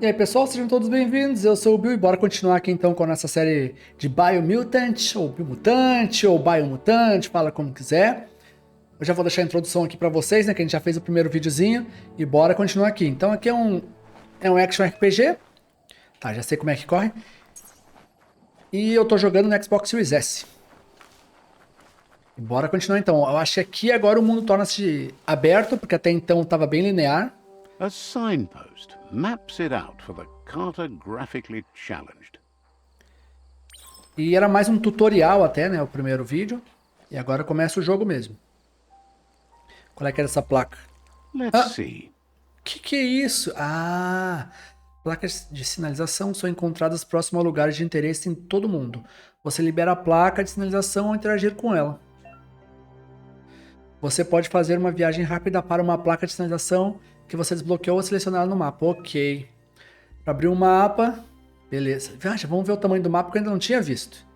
E aí pessoal, sejam todos bem-vindos, eu sou o Bill e bora continuar aqui então com a nossa série de Biomutant, ou Biomutante, ou Biomutante, fala como quiser. Eu já vou deixar a introdução aqui pra vocês, né, que a gente já fez o primeiro videozinho, e bora continuar aqui. Então aqui é um Action RPG, tá, já sei como é que corre, e eu tô jogando no Xbox Series S. E bora continuar então, eu acho que aqui agora o mundo torna-se aberto, porque até então tava bem linear. A signpost maps it out for the cartographically challenged. E era mais um tutorial até, né, o primeiro vídeo. E agora começa o jogo mesmo. Qual é que era essa placa? Let's see. Que é isso? Ah, placas de sinalização são encontradas próximo a lugares de interesse em todo mundo. Você libera a placa de sinalização ao interagir com ela. Você pode fazer uma viagem rápida para uma placa de sinalização que você desbloqueou ou selecionar no mapa. Ok. Para abrir um mapa. Beleza. Veja, vamos ver o tamanho do mapa que eu ainda não tinha visto.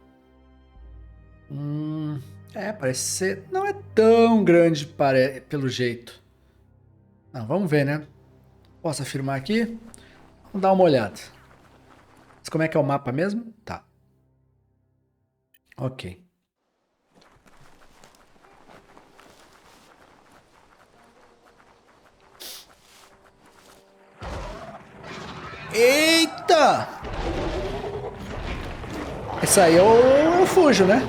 Parece ser... Não é tão grande pelo jeito. Não, vamos ver, né? Posso afirmar aqui? Vamos dar uma olhada. Mas como é que é o mapa mesmo? Tá. Ok. Eita! Esse aí eu fujo, né?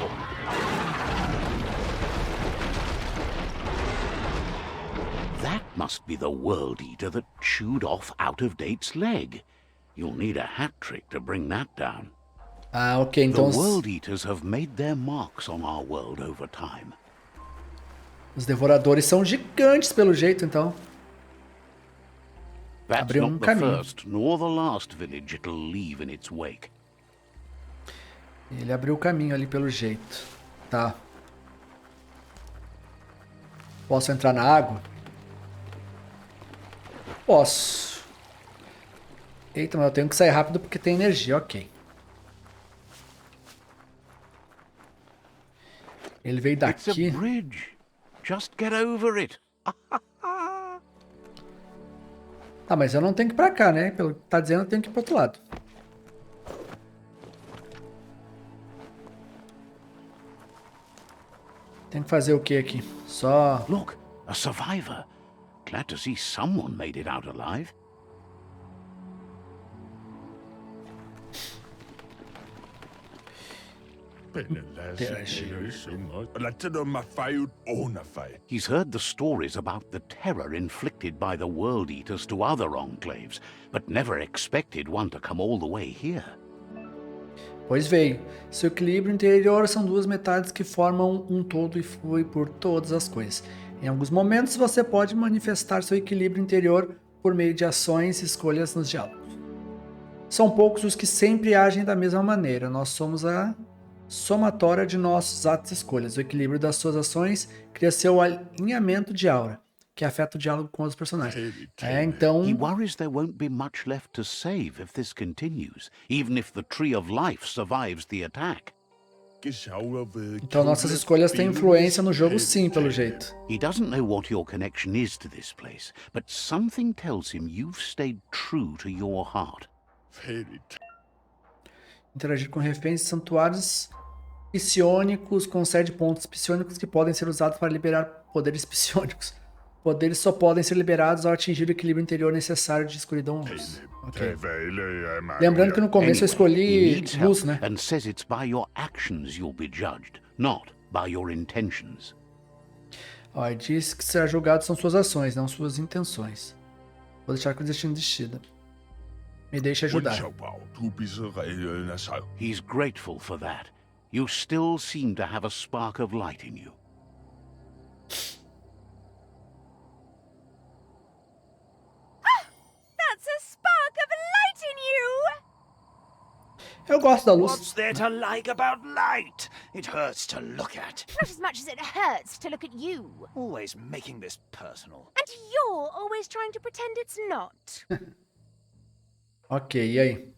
That must be the world eater that chewed off out-of-date's leg. You'll need a hat trick to bring that down. Ah, ok, então The world eaters have made their marks on our world over time. os devoradores são gigantes pelo jeito, então. That's Abriu not the caminho. first nor the last village it'll leave in its wake. Ele abriu o caminho ali pelo jeito. Tá. Posso entrar na água? Posso. Eita, mas eu tenho que sair rápido porque tem energia, ok. Ele veio It's a daqui. bridge. Just get over it. Tá, mas eu não tenho que ir pra cá, né? Pelo que tá dizendo, eu tenho que ir pro outro lado. Tem que fazer o que aqui? Só... Look, a survivor. Glad to see someone made it out alive. He's heard the stories about the terror inflicted by the world eaters to other enclaves, but never expected one to come all the way here. Pois veio. Seu equilíbrio interior são duas metades que formam um todo e flui por todas as coisas. Em alguns momentos você pode manifestar seu equilíbrio interior por meio de ações e escolhas nos diálogos. São poucos os que sempre agem da mesma maneira. Nós somos a somatória de nossos atos e escolhas. O equilíbrio das suas ações cria seu alinhamento de aura, que afeta o diálogo com os personagens. Então... He worries there won't be much left to save if this continues, even if the Tree of Life survives the attack. Então nossas escolhas têm influência no jogo sim, pelo jeito. He doesn't know what your connection is to this place, but something tells him you've stayed true to your heart. Interagir com reféns e santuários psionicos concede pontos psionicos que podem ser usados para liberar poderes psionicos. Poderes só podem ser liberados ao atingir o equilíbrio interior necessário de escuridão ou luz. Okay. Lembrando que no começo eu escolhi luz, né? And says it's by your actions you'll be judged, not by your intentions. Ó, e diz que será julgado são suas ações, não suas intenções. Vou deixar que o destino decida. Me deixe ajudar. He's grateful for that. You still seem to have a spark of light in you. That's a spark of light in you! Eu gosto da luz. What's there to like about light? It hurts to look at. Not as much as it hurts to look at you. Always making this personal. And you're always trying to pretend it's not. Ok, e aí?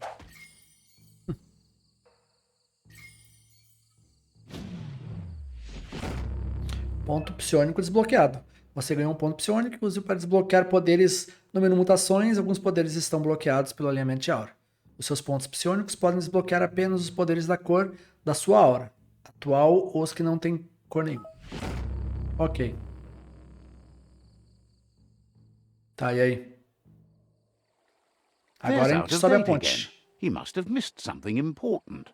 Ponto psiônico desbloqueado. Você ganhou um ponto psiônico e use para desbloquear poderes No menu mutações, alguns poderes estão bloqueados pelo alinhamento de aura. Os seus pontos psionicos podem desbloquear apenas os poderes da cor da sua aura atual ou os que não têm cor nenhuma. Ok. Tá, e aí? There's Agora a out gente of sobe a date again. ponte. He must have missed something important.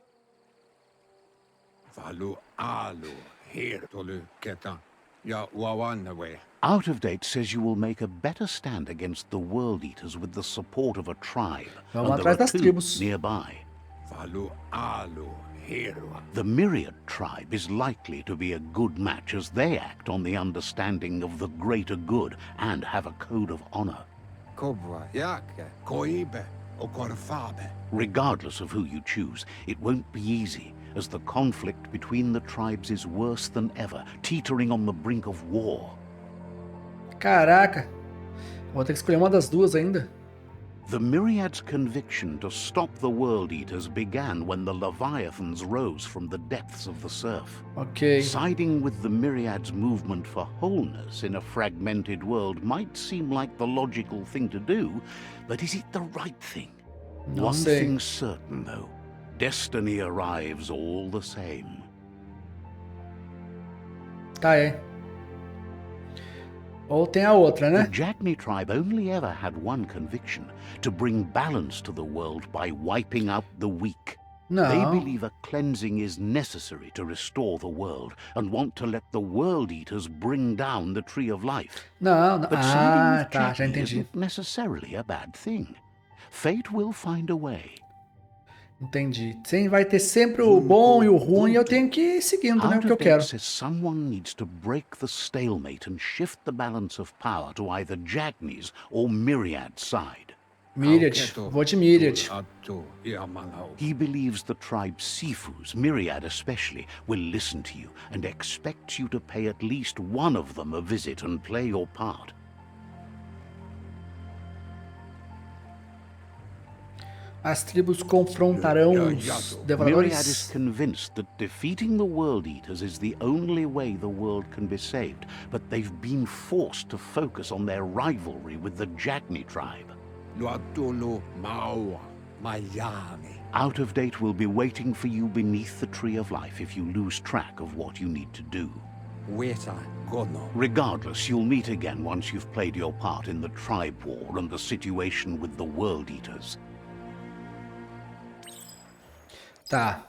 Valu alu hirtolu keta ya wawanwe. Out of date says you will make a better stand against the World Eaters with the support of a tribe. Vamos and there atrás are das two tribos. nearby. Valu alu hiru. The Myriad tribe is likely to be a good match as they act on the understanding of the greater good and have a code of honor. Kobwa yake koibe okorfabe. Regardless of who you choose, it won't be easy, as the conflict between the tribes is worse than ever, teetering on the brink of war. Caraca. Vou ter que escolher uma das duas ainda. The Myriad's conviction to stop the World Eaters began when the Leviathans rose from the depths of the surf. Ok. Siding with the Myriad's movement for wholeness in a fragmented world might seem like the logical thing to do, but is it the right thing? Não One sei. thing's certain, though. Destiny arrives all the same. Tá, é. Ou tem a outra, The né? Jagni tribe only ever had one conviction, to bring balance to the world by wiping out the weak. They Não. believe a cleansing is necessary to restore the world and want to let the World Eaters bring down the Tree of Life. Não, não. But siding Ah, with tá, já Jagni entendi. isn't necessarily a bad thing. Fate will find a way. Entendi. Sim, vai ter sempre o bom e o ruim e eu tenho que ir seguindo, né? O Out que eu of quero. Date says someone needs to break the stalemate and shift the balance of power to either Jagni's or Myriad's side. Myriad. Vou de Myriad. Atu yamanau. He believes the tribe Sifus, Myriad especially, will listen to you and expects you to pay at least one of them a visit and play your part. As tribos confrontarão os Myriad is devoradores. convinced that defeating the World Eaters is the only way the world can be saved, but they've been forced to focus on their rivalry with the Jagni tribe. Luatulu maua mayami. Out of Date will be waiting for you beneath the Tree of Life if you lose track of what you need to do. Weta gono. Regardless, you'll meet again once you've played your part in the tribe war and the situation with the World Eaters. Tá.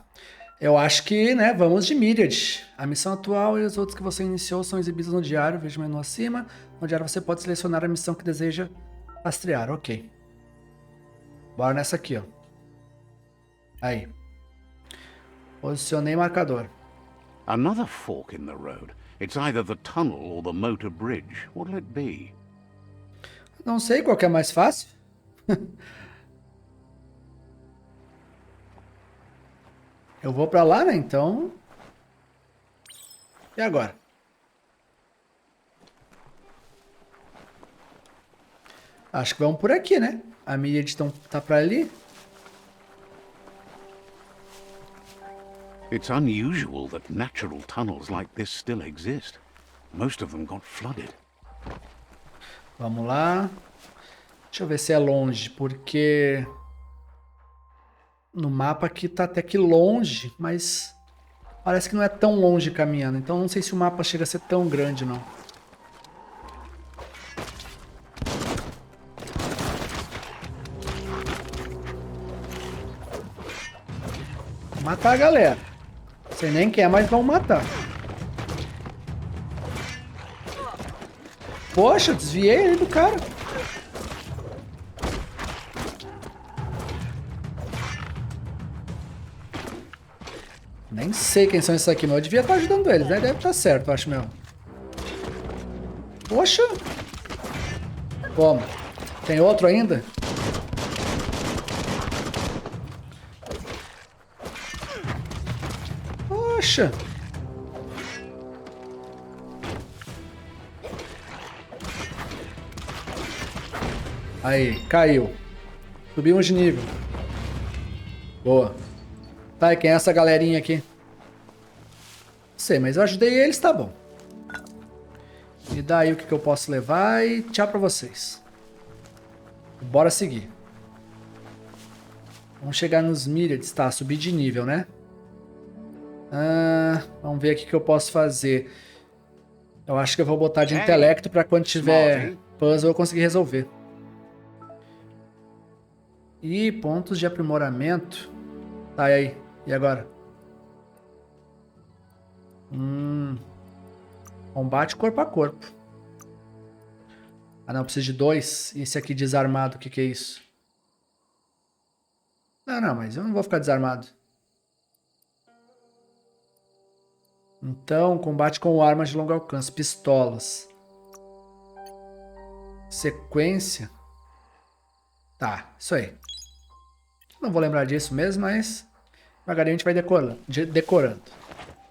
Eu acho que, né, vamos de Myriad. A missão atual e os outros que você iniciou são exibidos no diário. Veja o menu acima. No diário você pode selecionar a missão que deseja rastrear. Ok. Bora nessa aqui, ó. Aí. Posicionei marcador. Another fork in the road. It's either the tunnel or the motor bridge. What'll it be? Não sei qual que é mais fácil. Eu vou pra lá, né? Então... E agora? Acho que vamos por aqui, né? A Myriad tá pra ali. It's unusual that natural tunnels like this still exist. Most of them got flooded. Vamos lá. Deixa eu ver se é longe, porque... No mapa aqui tá até que longe, mas parece que não é tão longe caminhando. Então não sei se o mapa chega a ser tão grande, não. Vou matar a galera. Sei nem quem é, mas vão matar. Poxa, eu desviei ele do cara. Nem sei quem são esses aqui, mas eu devia estar ajudando eles, né? Deve estar certo, eu acho mesmo. Poxa! Como? Tem outro ainda? Poxa! Aí, caiu. Subimos de nível. Boa. Tá, e quem é essa galerinha aqui? Não sei, mas eu ajudei eles, tá bom. Me dá aí o que eu posso levar e tchau pra vocês. Bora seguir. Vamos chegar nos Myriads, tá? Subir de nível, né? Vamos ver aqui o que eu posso fazer. Eu acho que eu vou botar de intelecto pra quando tiver puzzle eu conseguir resolver. E pontos de aprimoramento. Tá, e aí? E agora? Combate corpo a corpo. Ah, não, preciso de 2. E esse aqui desarmado, o que é isso? Não, mas eu não vou ficar desarmado. Então, combate com armas de longo alcance, pistolas. Sequência. Tá, isso aí. Não vou lembrar disso mesmo, mas devagarinho a gente vai decorando.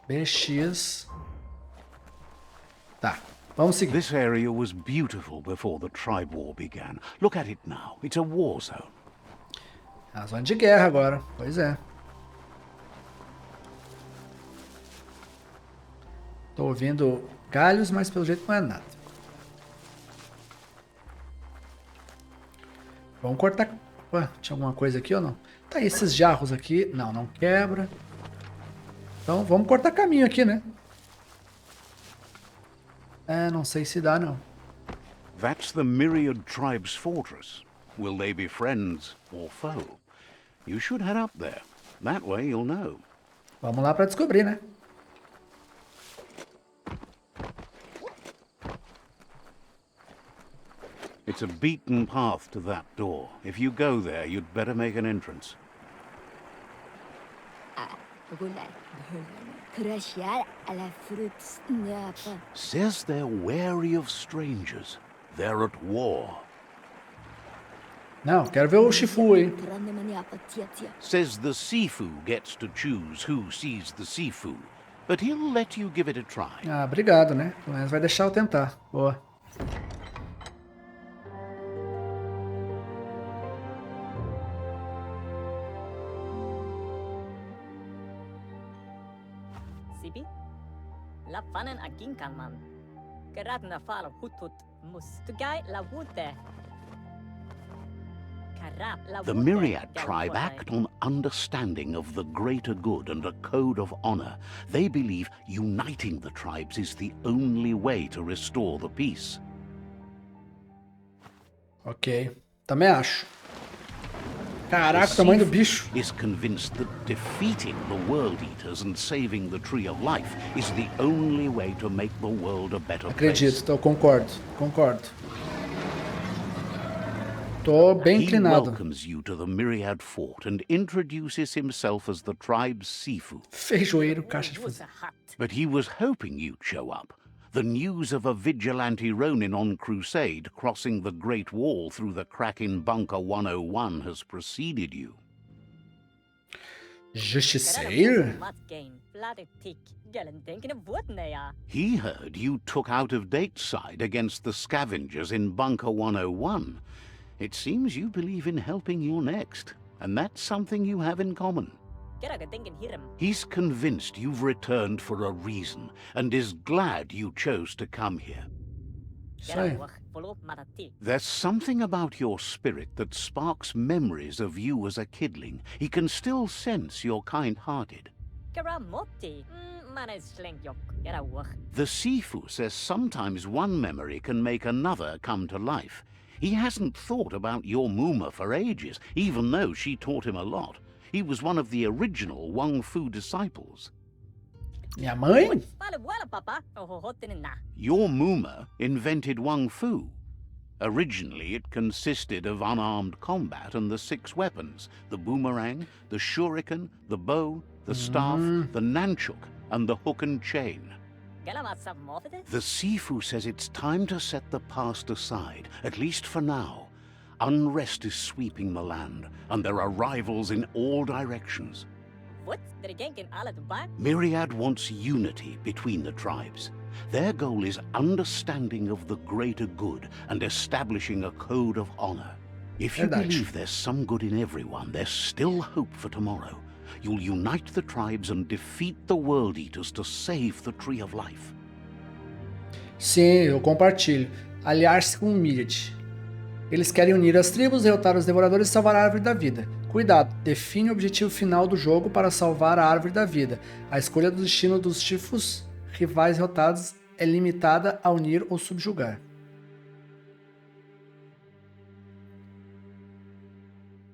BX. Tá, vamos seguir. This area was beautiful before the tribe war began. Look at it now. It's a war zone. É a zona de guerra agora, pois é. Tô ouvindo galhos, mas pelo jeito não é nada. Vamos cortar... Ué, tinha alguma coisa aqui ou não? Tá, esses jarros aqui... Não quebra. Então vamos cortar caminho aqui, né? Não sei se dá, não. That's the Myriad tribe's fortress. Will they be friends or foe? You should head up there. That way you'll know. Vamos lá pra descobrir, né? It's a beaten path to that door. If you go there, you'd better make an entrance. Says they're wary of strangers. They're at war. Não, quero ver o Shifu aí. Says the Sifu gets to choose who sees the Sifu. But he'll let you give it a try. Ah, obrigado, né? Pelo menos vai deixar eu tentar. Boa. Sibi? Lapanen aginkanman. Geradna fala hutut mustugai la wute. The Myriad tribe act on understanding of the greater good and a code of honor. They believe uniting the tribes is the only way to restore the peace. Ok. Também acho. Caraca, o tamanho do bicho. Is convinced that defeating the World Eaters and saving the Tree of Life is the only way to make the world a better place. Acredito, então concordo. Tô bem inclinado. He welcomes you to the Myriad Fort and introduces himself as the tribe's Sifu. Feijoeiro, caixa de fuzil. But he was hoping you'd show up. The news of a vigilante Ronin on crusade crossing the Great Wall through the crack in Bunker 101 has preceded you. Justiceiro? He heard you took out-of-date side against the scavengers in Bunker 101. It seems you believe in helping your next, and that's something you have in common. He's convinced you've returned for a reason, and is glad you chose to come here. Sei. There's something about your spirit that sparks memories of you as a kidling. He can still sense you're kind-hearted. The Sifu says sometimes one memory can make another come to life. He hasn't thought about your Muma for ages, even though she taught him a lot. He was one of the original Wang Fu disciples. Minha mãe? Your Muma invented Wang Fu. Originally, it consisted of unarmed combat and the 6 weapons: the boomerang, the shuriken, the bow, the staff, the nunchuk, and the hook and chain. The Sifu says it's time to set the past aside, at least for now. Unrest is sweeping the land, and there are rivals in all directions. Myriad wants unity between the tribes. Their goal is understanding of the greater good and establishing a code of honor. If you believe there's some good in everyone, there's still hope for tomorrow. You'll unite the tribes and defeat the World Eaters to save the Tree of Life. Sim, eu compartilho. Aliar-se com o Myriad. Eles querem unir as tribos, derrotar os devoradores e salvar a árvore da vida. Cuidado, define o objetivo final do jogo para salvar a árvore da vida. A escolha do destino dos chifres rivais derrotados é limitada a unir ou subjugar.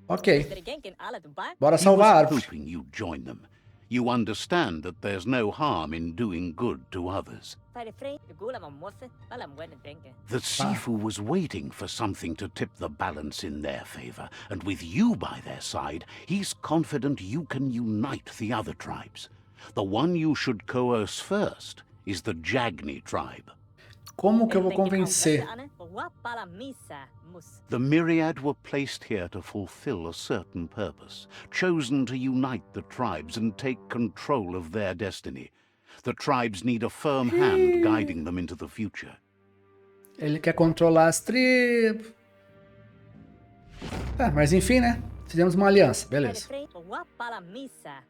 Ok. Bora He salvar a was árvore. hoping you'd join them. You understand that there's no harm in doing good to others. The Sifu was waiting for something to tip the balance in their favor, and with you by their side, he's confident you can unite the other tribes. The one you should coerce first is the Jagni tribe. Como que eu vou convencer? The myriad were placed here to fulfill a certain purpose, chosen to unite the tribes and take control of their destiny. The tribes need a firm hand guiding them into the future. Ele quer controlar as tribos. Tá, mas enfim, né? Fizemos uma aliança, beleza.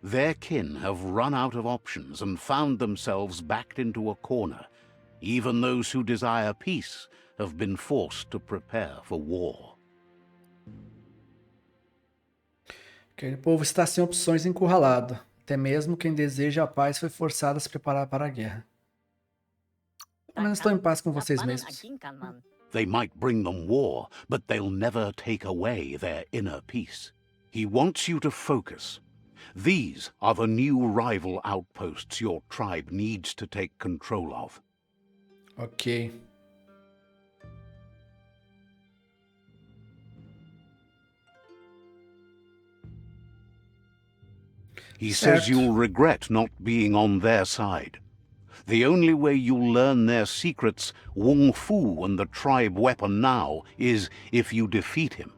Their kin have run out of options and found themselves backed into a corner. Even those who desire peace have been forced to prepare for war. Aquele povo está sem opções encurralado. Até mesmo quem deseja a paz foi forçado a se preparar para a guerra. Pelo menos estou em paz com vocês mesmos. They might bring them war, but they'll never take away their inner peace. He wants you to focus. These are the new rival outposts your tribe needs to take control of. Ok. He says Certo. you'll regret not being on their side. The only way you'll learn their secrets, Wung Fu and the tribe weapon now, is if you defeat him.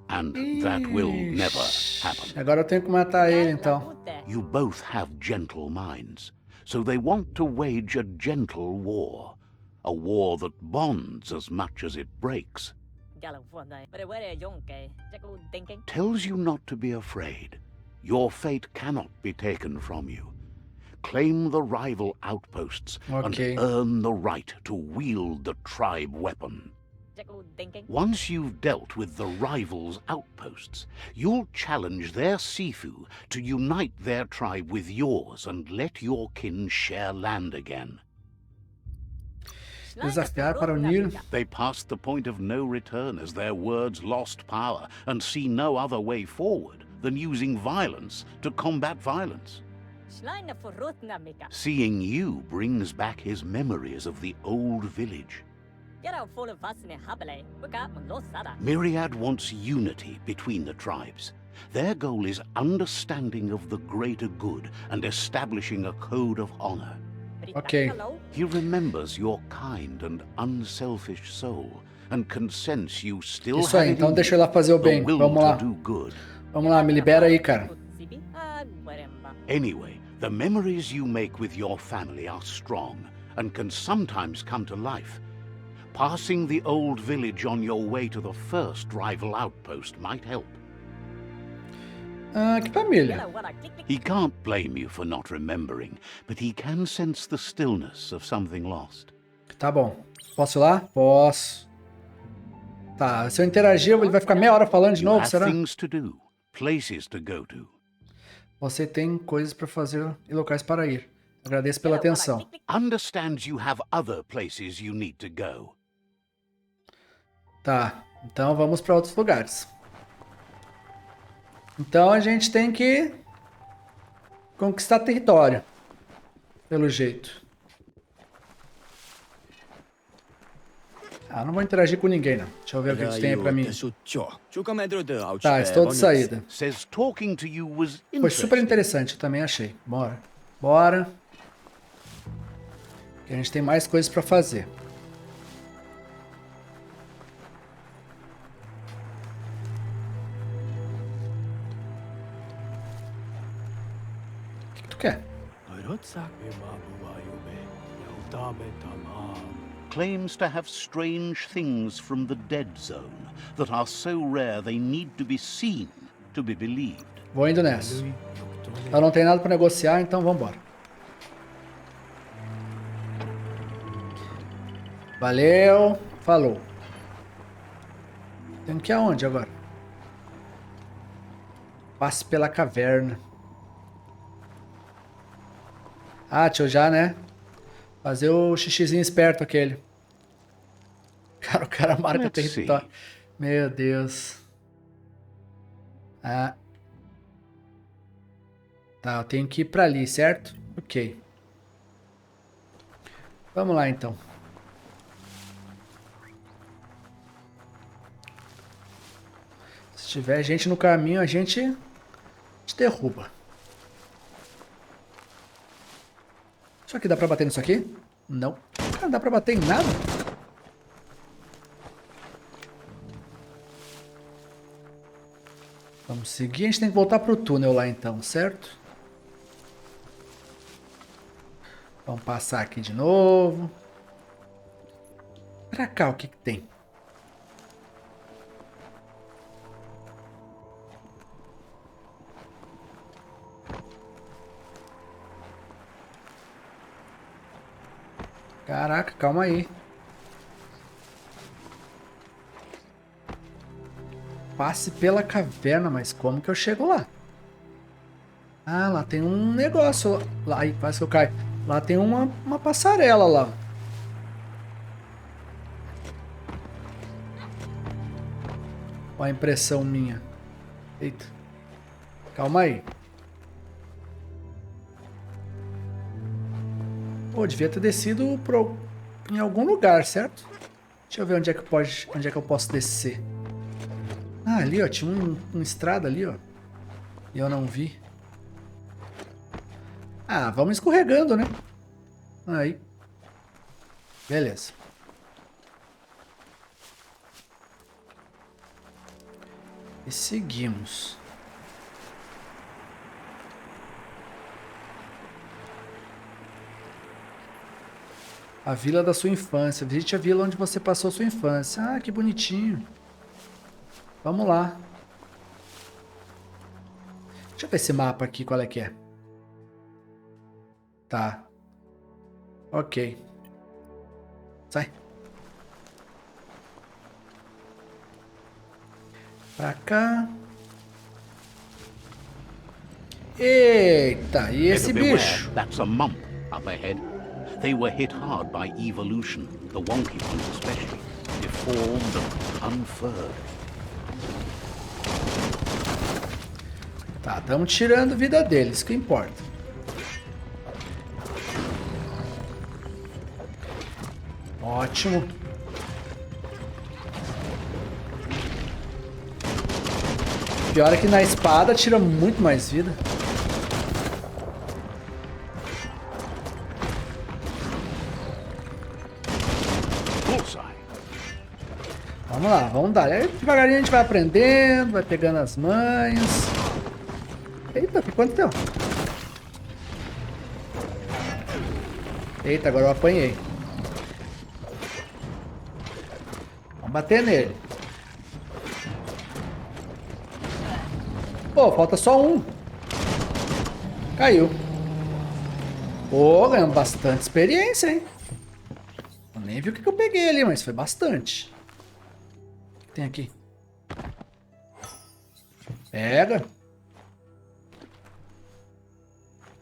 And that will never happen. Agora eu tenho que matar ele, então. You both have gentle minds, so they want to wage a gentle war. A war that bonds as much as it breaks. Tells you not to be afraid. Your fate cannot be taken from you. Claim the rival outposts Okay. and earn the right to wield the tribe weapon. Once you've dealt with the rivals' outposts, you'll challenge their Sifu to unite their tribe with yours and let your kin share land again. Desafiar para unir. They passed the point of no return as their words lost power and see no other way forward than using violence to combat violence. Seeing you brings back his memories of the old village. Myriad wants unity between the tribes. Their goal is understanding of the greater good and establishing a code of honor. Ok. He remembers your kind and unselfish soul and can sense you still Isso aí, have it então in deixa you, eu ir lá fazer o the bem. will Vamos lá. to do good. Vamos lá, me libera aí, cara. Anyway, the memories you make with your family are strong and can sometimes come to life. Passing the old village on your way to the first rival outpost might help. Ah, que família. He can't blame you for not remembering, but he can sense the stillness of something lost. Tá bom. Posso ir lá? Posso. Tá, se eu interagir, ele vai ficar meia hora falando de You novo, have será? things to do, places to go to. Você tem coisas para fazer e locais para ir. Agradeço pela atenção. Understands you have other places you need to go. Tá, então vamos para outros lugares. Então a gente tem que conquistar território, pelo jeito. Ah, não vou interagir com ninguém, não. Deixa eu ver o que eles têm aí pra mim. Tá, estou de saída. Says talking to you was Foi super interesting. interessante, eu também achei. Bora. Bora. Que a gente tem mais coisas pra fazer. O que tu quer? Claims to have strange things from the dead zone that are so rare they need to be seen to be believed. Vou indo nessa. Eu não tenho nada pra negociar, então vamos embora. Valeu. Falou. Tem que ir aonde agora? Passe pela caverna. Ah, deixa eu já, né? Fazer o xixizinho esperto aquele. Cara, o cara marca Let's território. see. Meu Deus. Ah. Tá, eu tenho que ir pra ali, certo? Ok. Vamos lá, então. Se tiver gente no caminho, a gente derruba. Isso aqui dá pra bater nisso aqui? Não. Não dá pra bater em nada? Vamos seguir. A gente tem que voltar pro túnel lá então, certo? Vamos passar aqui de novo. Pra cá, o que que tem? Caraca, calma aí. Passe pela caverna, mas como que eu chego lá? Ah, lá tem um negócio. Lá, aí, quase que eu caio. Lá tem uma passarela lá. Olha a impressão minha. Eita. Calma aí. Pô, devia ter descido em algum lugar, certo? Deixa eu ver onde é que eu posso descer. Ah, ali, ó, tinha uma estrada ali, ó. E eu não vi. Ah, vamos escorregando, né? Aí. Beleza. E seguimos. A vila da sua infância. Visite a vila onde você passou sua infância. Ah, que bonitinho. Vamos lá. Deixa eu ver esse mapa aqui, qual é que é. Tá. Ok. Sai. Pra cá. Eita, e esse Better beware, bicho? that's a mump up ahead. They were hit hard by evolution, the wonky ones especially, deformed and unfurred. Tá, estamos tirando vida deles, que importa. Ótimo. Pior é que na espada tira muito mais vida. Vamos lá, vamos dar. Aí, devagarinho a gente vai aprendendo, vai pegando as manhas. Eita, quanto tempo? Eita, agora eu apanhei. Vamos bater nele. Pô, falta só um. Caiu. Pô, ganhamos bastante experiência, hein? Eu nem vi o que eu peguei ali, mas foi bastante. O que tem aqui? Pega.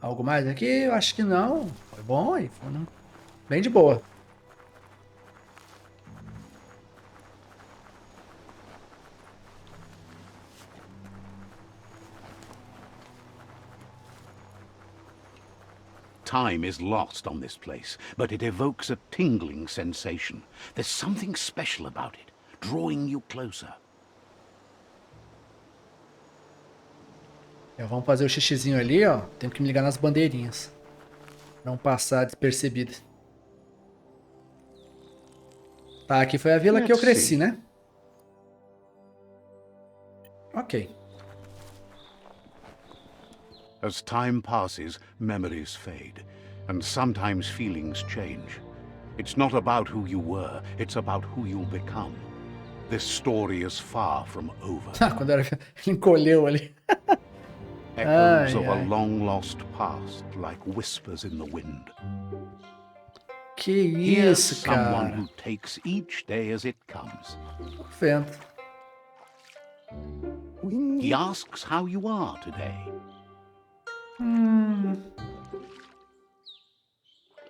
Algo mais aqui? Eu acho que não. Foi bom aí. Foi bem de boa. Time is lost on this place, but it evokes a tingling sensation. There's something special about it, drawing you closer. Vamos fazer o xixizinho ali, ó. Tenho que me ligar nas bandeirinhas. Não passar despercebido. Tá, aqui foi a vila que eu cresci, né? Ok. As time passes, memories fade, and sometimes feelings change. It's not about who you were, it's about who you'll become. This story is far from over. Quando era... ele encolheu ali. Echoes of a long-lost past, like whispers in the wind. Que Here's isso, someone cara. who takes each day as it comes. Vendo. He asks how you are today. Não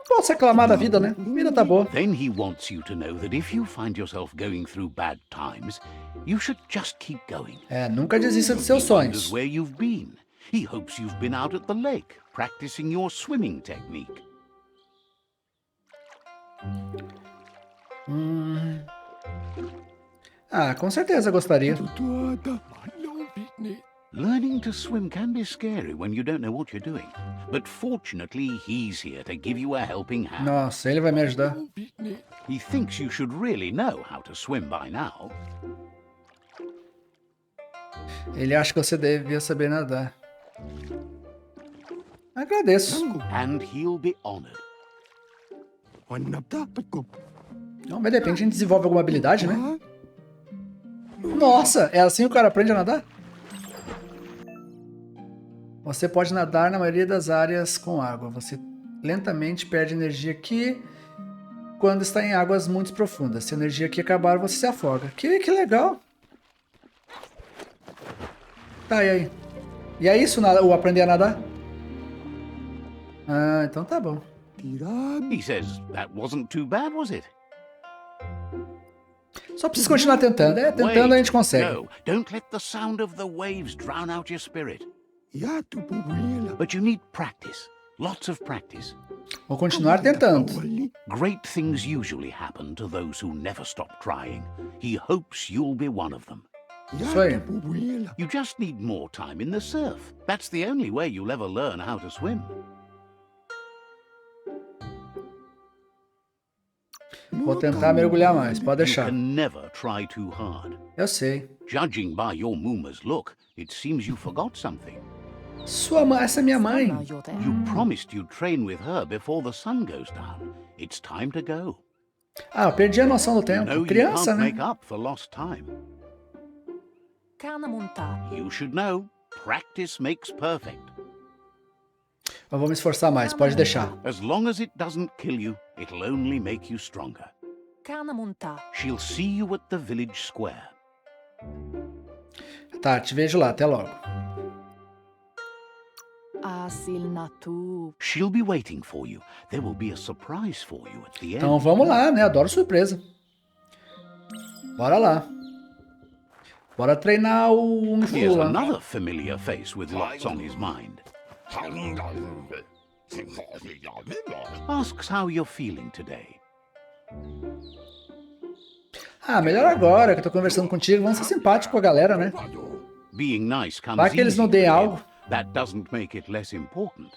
posso reclamar da vida, né? A vida tá boa. Then he wants you to know that if you find yourself going through bad times, you should just keep going. É, nunca desista dos seus He sonhos. wonders where you've been. He hopes you've been out at the lake, practicing your swimming technique. Ah, com certeza gostaria. Learning to swim can be scary when you don't know what you're doing. But fortunately, he's here to give you a helping hand. Nossa, ele vai me ajudar. He thinks you should really know how to swim by now. Ele acha que você devia saber nadar. Agradeço. And he'll be honored. Não, mas de repente a gente desenvolve alguma habilidade, né? Nossa, é assim que o cara aprende a nadar? Você pode nadar na maioria das áreas com água. Você lentamente perde energia aqui quando está em águas muito profundas. Se a energia aqui acabar, você se afoga. Que legal! Tá, e aí? E é isso, o aprender a nadar? Ah, então tá bom. He says that wasn't too bad, was it? Só precisa continuar tentando. É, tentando a gente consegue. No, don't let the sound of the waves drown out your spirit. But you need practice. Lots of practice. Vou continuar tentando. Great things usually happen to those who never stop trying. He hopes you'll be one of them. Isso aí. You just need more time in the surf. That's the only way you'll ever learn how to swim. Vou tentar mergulhar mais, pode You deixar. can never try too hard. Eu sei. Judging by your Muma's look, it seems you forgot something. Sua mãe, essa é minha mãe. You promised you'd train with her before the sun goes down. It's time to go. Ah, eu perdi a noção do You tempo. know you Criança, can't né? make up for lost time. You should know, practice makes perfect. Eu vou me esforçar mais, pode deixar. As long as it doesn't kill you, it'll only make you stronger. She'll see you at the village square. Tá, te vejo lá, até logo. She'll be waiting for you. There will be a surprise for you at the end. Então vamos lá, né? Adoro surpresa. Bora lá. Bora treinar o Ung Fu Here's lá. another familiar face with lots on his mind. Asks how you're feeling today. Ah, melhor agora que eu tô conversando contigo. Vamos ser simpáticos com a galera, né? Being nice comes Vai que eles não easy deem to algo. him. That doesn't make it less important.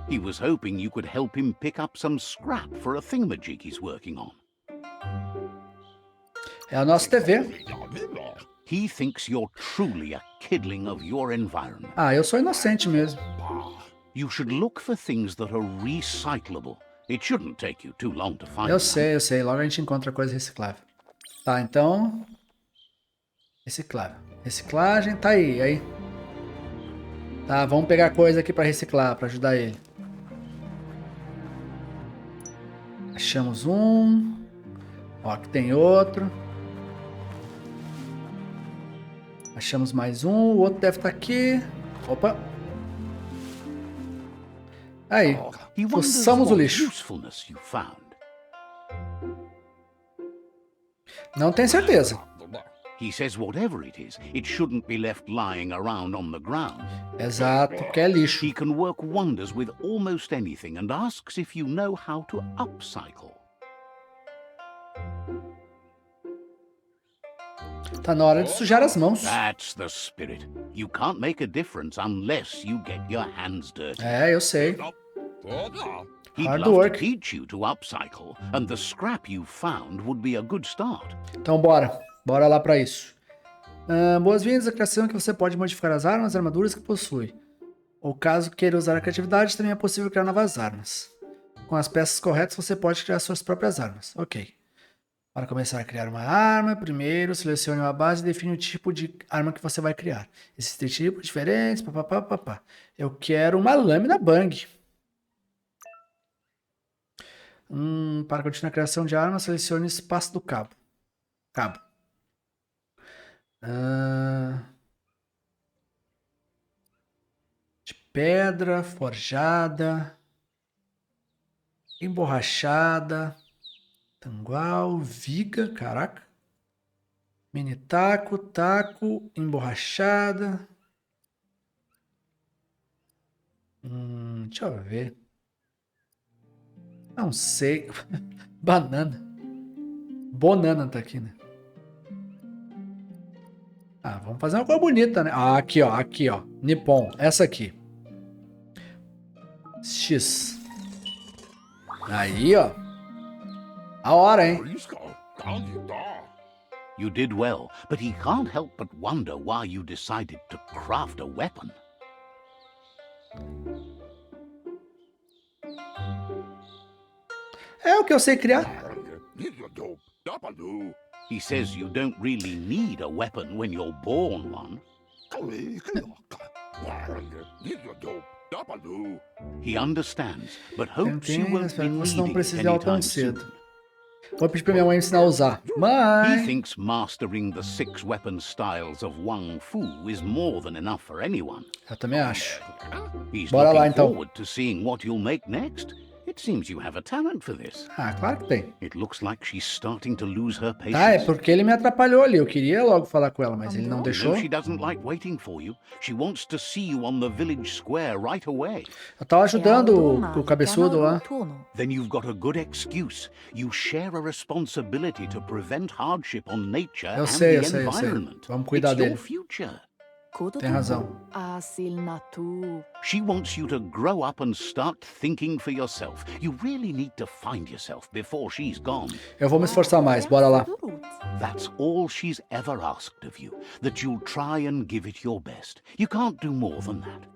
He was hoping you could help him pick up some scrap for a thingamajig he's working on. É a nossa TV. He thinks you're truly a kidling of your environment. Ah, eu sou inocente mesmo. You should look for things that are recyclable. It shouldn't take you too long to find Eu them. sei. Logo a gente encontra coisa reciclável. Tá, então... Reciclável. Reciclagem, tá aí. Tá, vamos pegar coisa aqui pra reciclar, pra ajudar ele. Achamos um. Ó, aqui tem outro. Achamos mais um. O outro deve estar aqui. Opa. Aí. He wonders Fuçamos o what lixo. usefulness you found. Não tenho certeza. He says whatever it is, it shouldn't be left lying around on the ground. Exato, porque é lixo. He can work wonders with almost anything and asks if you know how to upcycle. Tá na hora de sujar as mãos. That's the spirit. You can't make a difference unless you get your hands dirty. É, eu sei. He'd Hard love work. to teach you to upcycle, and the scrap you found would be a good start. Então bora. Bora lá pra isso. Boas-vindas à criação que você pode modificar as armas e armaduras que possui. Ou caso queira usar a criatividade, também é possível criar novas armas. Com as peças corretas, você pode criar suas próprias armas. Ok. Para começar a criar uma arma, primeiro selecione uma base e define o tipo de arma que você vai criar. Existem tipos diferentes, papapá. Eu quero uma lâmina bang. Para continuar a criação de armas, selecione espaço do cabo. Cabo. De pedra, forjada, emborrachada, tangual, viga, caraca. Mini taco, taco, emborrachada. Deixa eu ver. Não sei. Banana. Bonana tá aqui, né? Ah, vamos fazer uma coisa bonita, né? Ah, aqui, ó. Aqui, ó. Nippon. Essa aqui. X. Aí, ó. A hora, hein? You did well, but he can't help but wonder why you decided to craft a weapon. É o que eu sei criar. He says you don't really need a weapon when you're born one. He understands, but hopes you won't be Espero que você não needing it precise dela tão anytime soon. cedo. Vou pedir pra minha mãe ensinar a usar. He Mãe! thinks mastering the 6 weapon styles of Wang Fu is more than enough for anyone. Eu também acho. He's Bora lá, looking então. forward to seeing what you'll make next. It seems you have a talent for this. Ah, claro que tem. It looks like she's starting to lose her patience. Tá, é porque ele me atrapalhou ali. Eu queria logo falar com ela, mas ele não You deixou. know she doesn't like waiting for you. She wants to see you on the village square right away. Eu tava ajudando o cabeçudo lá. Then you've got a good excuse. You share a responsibility to prevent hardship on nature Eu and sei, the eu sei. environment. Vamos cuidar It's dele. your future. Tem razão. She wants you to grow up and start thinking for yourself. You really need to find yourself before she's gone. Eu vou me esforçar mais. Bora lá. That's all she's ever asked of you, that you'll try and give it your best. You can't do more than that.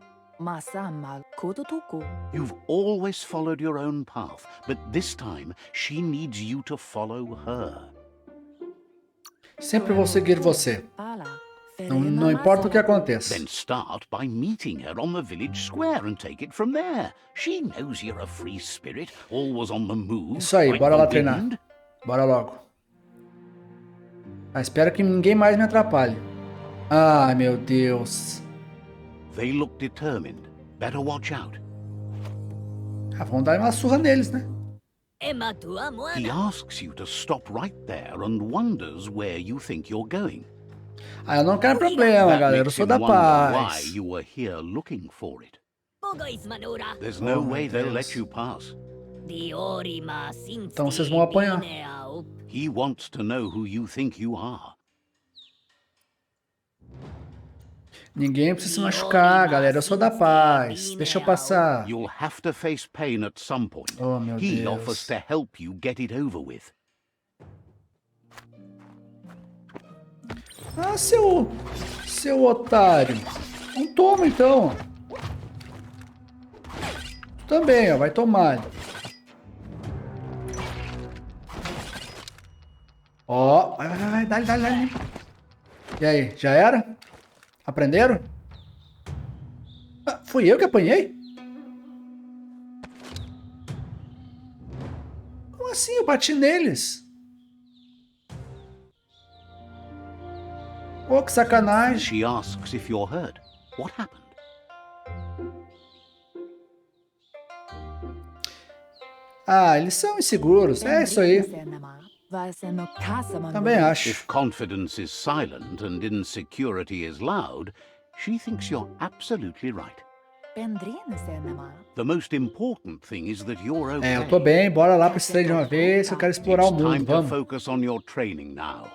You've always followed your own path, but this time she needs you to follow her. Sempre vou seguir você. Não importa o que aconteça. Then start by meeting her on the village square and take it from there. She knows you're a free spirit, always on the move. Isso aí, like bora lá the treinar. wind. Bora logo. Ah, espero que ninguém mais me atrapalhe. Ai, meu Deus. They look determined. Better watch out. Ah, vamos dar uma surra neles, né? He asks you to stop right there and wonders where you think you're going. Ah, eu não quero problema, That galera. Eu makes sou him da wonder why paz. you were here looking for it. There's Oh, no meu way they'll Deus. let you pass. Então vocês vão apanhar. He wants to know who you think you are. Ninguém precisa se machucar, galera. Eu sou da paz. Deixa eu passar. You'll have to face pain at some point. Oh, meu He Deus. offers to help you get it over with. Ah, seu otário. Não toma, então. Tu também, ó. Vai tomar. Ó. Vai. Dá-lhe. E aí, já era? Aprenderam? Ah, fui eu que apanhei? Como assim? Eu bati neles. Pô, que sacanagem. She asks if you're hurt. What happened? Ah, eles são inseguros. É isso aí. Também acho. If confidence is silent and insecurity is loud, she thinks you're absolutely right. The most important thing is that you're okay. É, eu tô bem. Bora lá pra esse trem de uma vez. Eu quero explorar o It's time mundo. to Vamos. focus on your training now.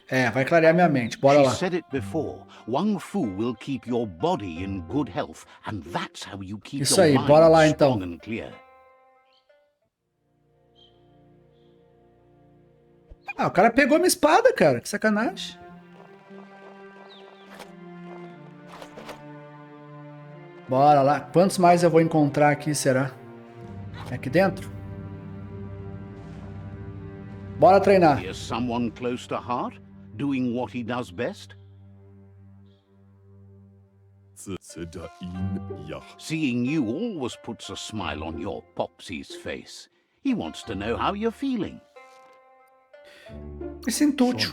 É, vai clarear minha mente. Bora She lá. said it before. Wang Fu will keep your body in good health, and that's how you keep Isso your aí, mind bora lá, strong então. and clear. Ah, o cara pegou minha espada, cara. Que sacanagem. Bora lá. Quantos mais eu vou encontrar aqui, será? É aqui dentro? Bora treinar. Here's someone close to heart, doing what he does best. Seeing you always puts a smile on your Popsy's face. He wants to know how you're feeling. Me sinto útil.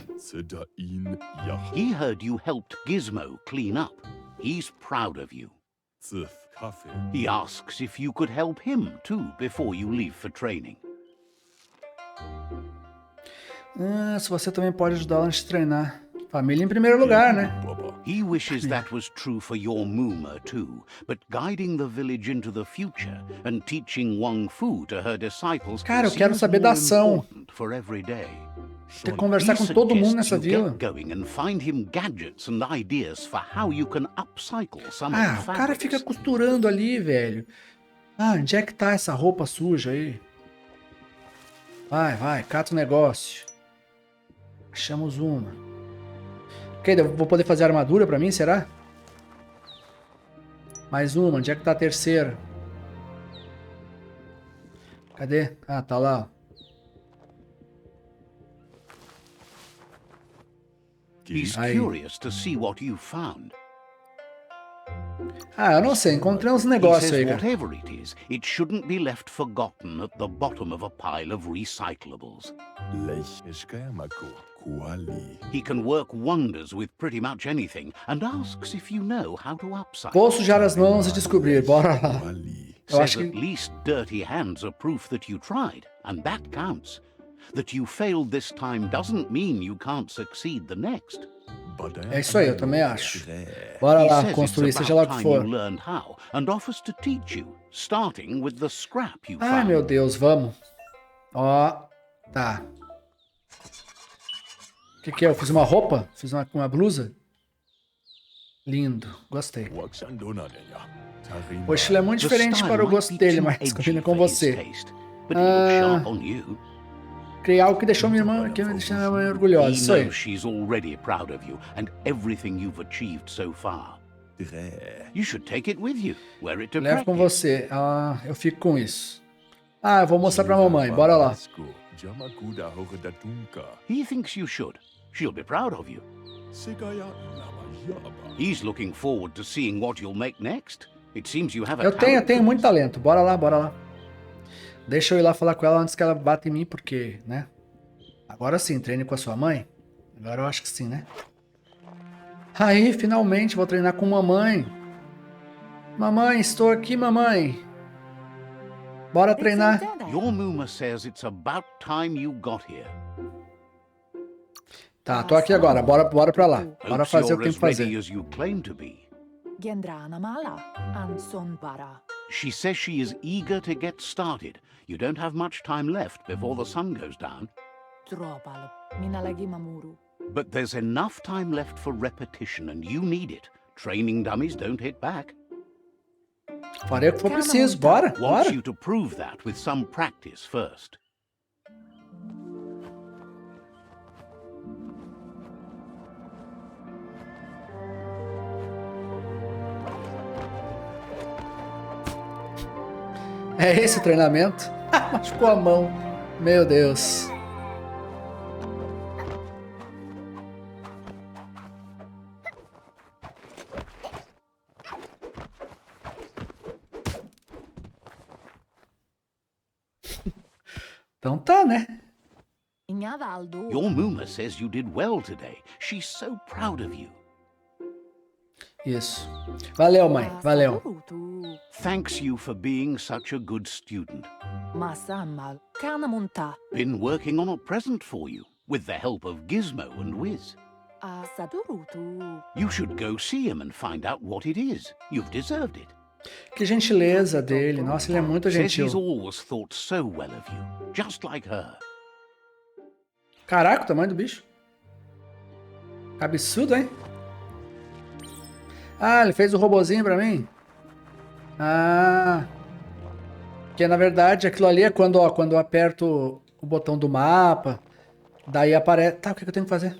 He heard you helped Gizmo clean up. He's proud of you. He asks if you could help him too before you leave for training. Se você também pode ajudá-la antes de treinar. Família em primeiro lugar, né? He wishes that was true for your Muma too, but guiding the village into the future and teaching Wang Fu to her disciples Cara, eu quero seems saber da more ação. important for every day. Tem que conversar He com todo mundo suggests nessa you vila. get going and find him gadgets and ideas for how you can upcycle some Ah, old o cara fabrics. fica costurando ali, velho. Ah, onde é que tá essa roupa suja aí? Vai, cata o negócio. Achamos uma. Ok, eu vou poder fazer armadura pra mim, será? Mais uma, onde é que tá a terceira? Cadê? Ah, tá lá, ó. He's Aí. curious to see what you found. Ah, eu não sei, encontrei uns He negócios says aí, cara. whatever it is, it shouldn't be left forgotten at the bottom of a pile of recyclables. He can work wonders with pretty much anything and asks if you know how to upcycle. Vou sujar as mãos e descobrir, bora lá. Eu Says acho at que... least dirty hands are proof that you tried, and that counts. That you failed this time doesn't mean you can't succeed the next. É isso aí, eu também acho. Bora He lá says construir, it's seja lá o about que time you for. learned how, and offers to teach you, starting with the scrap you Ai, found. meu Deus, vamos. Ó, tá. O que é? Eu fiz uma roupa? Fiz uma blusa? Lindo, gostei. O estilo é muito The diferente style para o might gosto be dele, too mas edgy combina com for his você. taste, but it looks sharp on you. Criei algo que deixou minha irmã, que me deixou minha mãe orgulhosa. He Isso aí. knows she's already proud of you and everything you've achieved so far. You should take it with you, wear it to Leve com practice. você. Ah, eu fico com isso. Ah, eu vou mostrar pra mamãe. Bora lá. He thinks you should. She'll be proud of you. He's looking forward to seeing what you'll make next. It seems you have a Eu tenho talent. muito talento. Bora lá, bora lá. Deixa eu ir lá falar com ela antes que ela bata em mim, porque, né? Agora sim, treine com a sua mãe. Agora eu acho que sim, né? Aí, finalmente, vou treinar com mamãe. Mamãe, estou aqui, mamãe. Bora treinar. Your Muma says it's about time you got here. Tá, tô aqui agora. Bora pra lá. Bora Hopes fazer o you're que tem as que fazer. ready as you claim to be. She says she is eager to get started. You don't have much time left before the sun goes down. But there's enough time left for repetition and you need it. Training dummies don't hit back. Farei o que for preciso. Bora, Wants bora. you to prove that with some practice first. É esse o treinamento? Machucou a mão. Meu Deus. Então tá, né? Your Muma says you did well today. She's so proud of you. Isso. Valeu, mãe. Valeu. Thanks you for being such a good student. Been working on a present for you, with the help of Gizmo and Wiz. You should go see him and find out what it is. You've deserved it. Que gentileza dele. Nossa, ele é muito Says he's gentil. always thought so well of you, just like her. Caraca, o tamanho do bicho. Absurdo, hein? Ah, ele fez o robozinho pra mim? Ah. Que na verdade aquilo ali é quando eu aperto o botão do mapa. Daí aparece... Tá, o que eu tenho que fazer?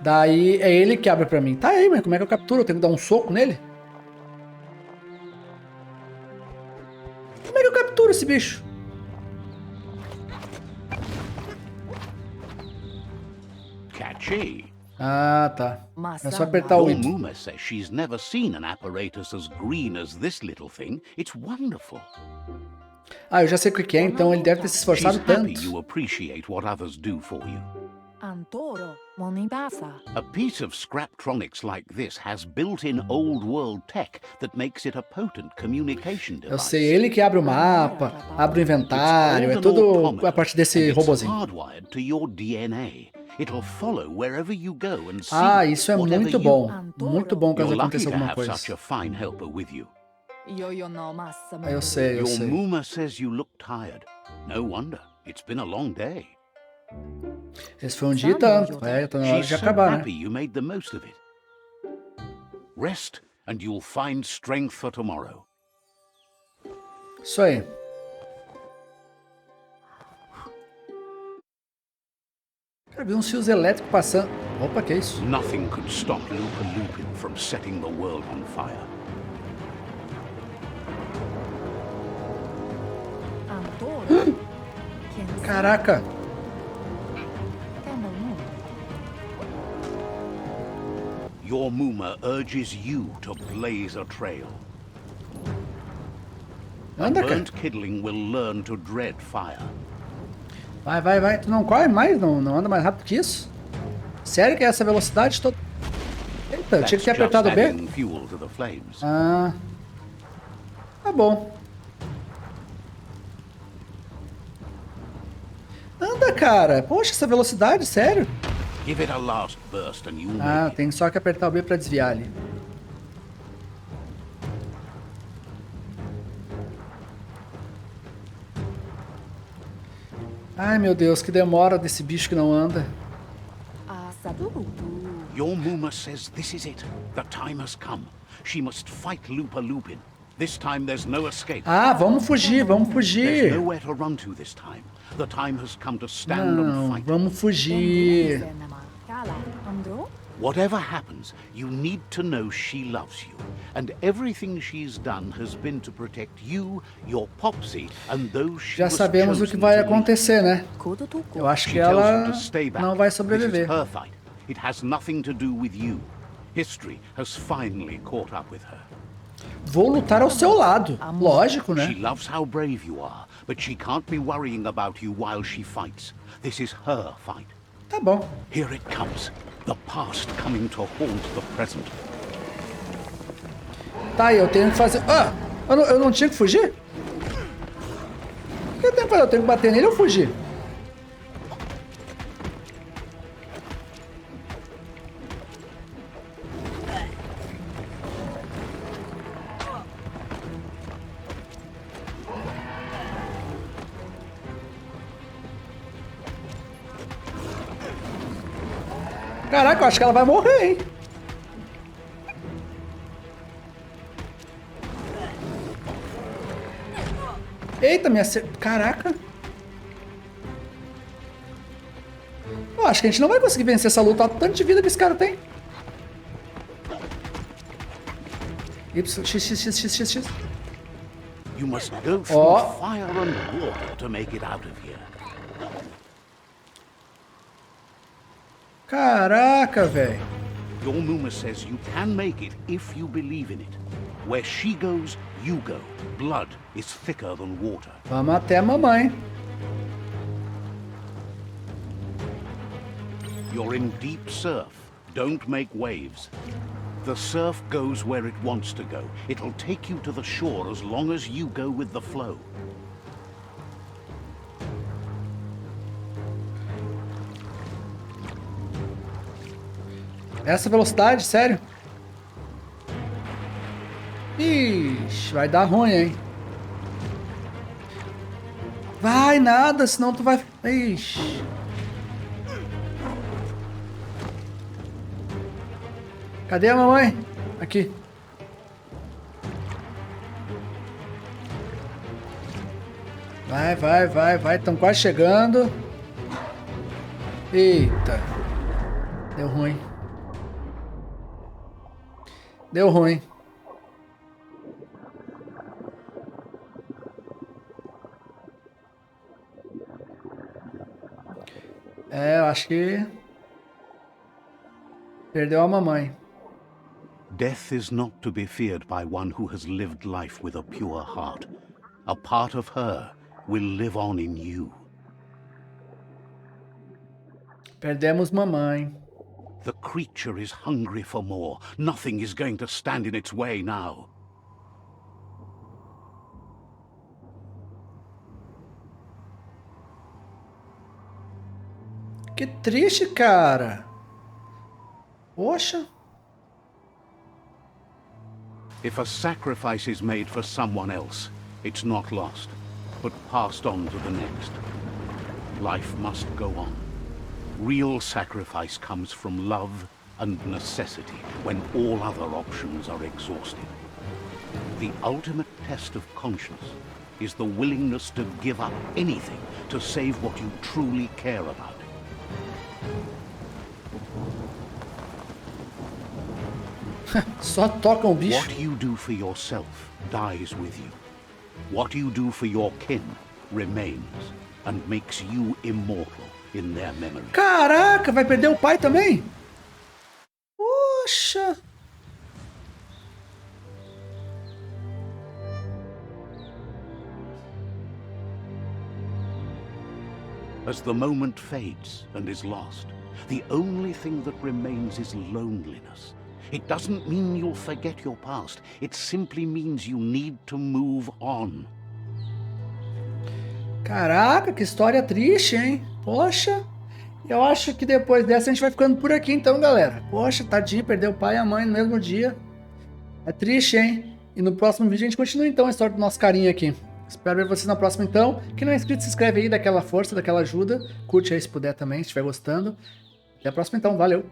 Daí é ele que abre pra mim. Tá aí, mas como é que eu capturo? Eu tenho que dar um soco nele? Como é que eu capturo esse bicho? Catchy. Ah, tá. É só apertar o Your Y. Muma says she's never seen an apparatus as green as this little thing. It's wonderful. Ah, eu já sei o que é, então ele deve ter se She's esforçado happy tanto. you appreciate what others do for you. Antoro, monibasa. A piece of Scraptronics like this has built-in old-world tech that makes it a potent communication Eu device. sei, ele que abre o mapa, abre o inventário, é It's tudo automaton, a partir and desse it's robozinho. hardwired to your DNA. It'll follow wherever you go and see Ah, isso é whatever muito you bom. want. Muito bom caso You're lucky aconteça to alguma have coisa. such a fine helper with you. Yo no massa. Ah, eu sei, eu Your sei. Mooma says you look tired. No wonder. It's been a long day. Esse foi um dia e tanto. É, tá na hora She's de so acabar, happy né? you made the most of it. Rest and you'll find strength for tomorrow. Isso aí. Cara, vi uns fios elétricos passando. Opa, que é isso? Nothing could stop Lupa Lupin from setting the world on fire. Antoro. Caraca! Your Mooma urges you to blaze a trail. Anda, cara. Burnt Kidling will learn to dread fire. Vai, vai, vai. Tu não corre mais? Não anda mais rápido que isso? Sério que é essa velocidade toda? Eita, eu tinha que ter That's just apertado o B? adding fuel to the flames. Ah. Tá bom. Anda, cara. Poxa, essa velocidade, sério? Give it a last burst and you'll Ah, make it. tem só que apertar o B pra desviar ali. Ai, meu Deus, que demora desse bicho que não anda. Your Mooma says this is it. The time has come. She must fight Lupa Lupin. This time there's no escape. Ah, vamos fugir, vamos There's fugir. nowhere to run to this time. The time has come to stand and Não, fight. vamos fugir. Whatever happens, you need to know she loves you. And everything she's done has been to protect you, your Popsy, and those she Já was sabemos o que chosen vai to lead. acontecer, né? Eu acho She que tells ela you to stay back. não vai This is sobreviver. her fight. It has nothing to do with you. History has finally caught up with her. Vou lutar ao seu lado. Lógico, She né? loves how brave you are, but she can't be worrying about you while she fights. This is her fight. Tá bom. Here it comes. The past coming to haunt the present. Tá, eu tenho que fazer... Ah! Eu não tinha que fugir? O que eu tenho que fazer? Eu tenho que bater nele ou fugir? Caraca, eu acho que ela vai morrer, hein? Eita, minha... Caraca. Eu acho que a gente não vai conseguir vencer essa luta. Olha o tanto de vida que esse cara tem. Y, X. You must go through Oh. fire and water to make it out of here. Caraca, velho. Your Mooma says you can make it if you believe in it. Where she goes, you go. Blood is thicker than water. Vamos até a mamãe. You're in deep surf. Don't make waves. The surf goes where it wants to go. It'll take you to the shore as long as you go with the flow. Essa velocidade, sério? Ixi, vai dar ruim, hein? Vai nada, senão tu vai... Ixi. Cadê a mamãe? Aqui. Vai. Estão quase chegando. Eita. Deu ruim. Deu ruim. É, eu acho que... Perdeu a mamãe. Death is not to be feared by one who has lived life with a pure heart. A part of her will live on in you. Perdemos mamãe. The creature is hungry for more. Nothing is going to stand in its way now. Que triste, cara. Poxa. If a sacrifice is made for someone else, it's not lost, but passed on to the next. Life must go on. Real sacrifice comes from love and necessity, when all other options are exhausted. The ultimate test of conscience is the willingness to give up anything to save what you truly care about. Só toca um bicho. What you do for yourself dies with you. What you do for your kin remains and makes you immortal in their memory. Caraca, vai perder o pai também? Poxa. As the moment fades and is lost, the only thing that remains is loneliness. It doesn't mean you'll forget your past. It simply means you need to move on. Caraca, que história triste, hein? Poxa. Eu acho que depois dessa a gente vai ficando por aqui então, galera. Poxa, tadinho, perdeu o pai e a mãe no mesmo dia. É triste, hein? E no próximo vídeo a gente continua então a história do nosso carinha aqui. Espero ver vocês na próxima então. Quem não é inscrito, se inscreve aí, dá aquela força, dá aquela ajuda. Curte aí se puder também, se estiver gostando. Até a próxima então, valeu!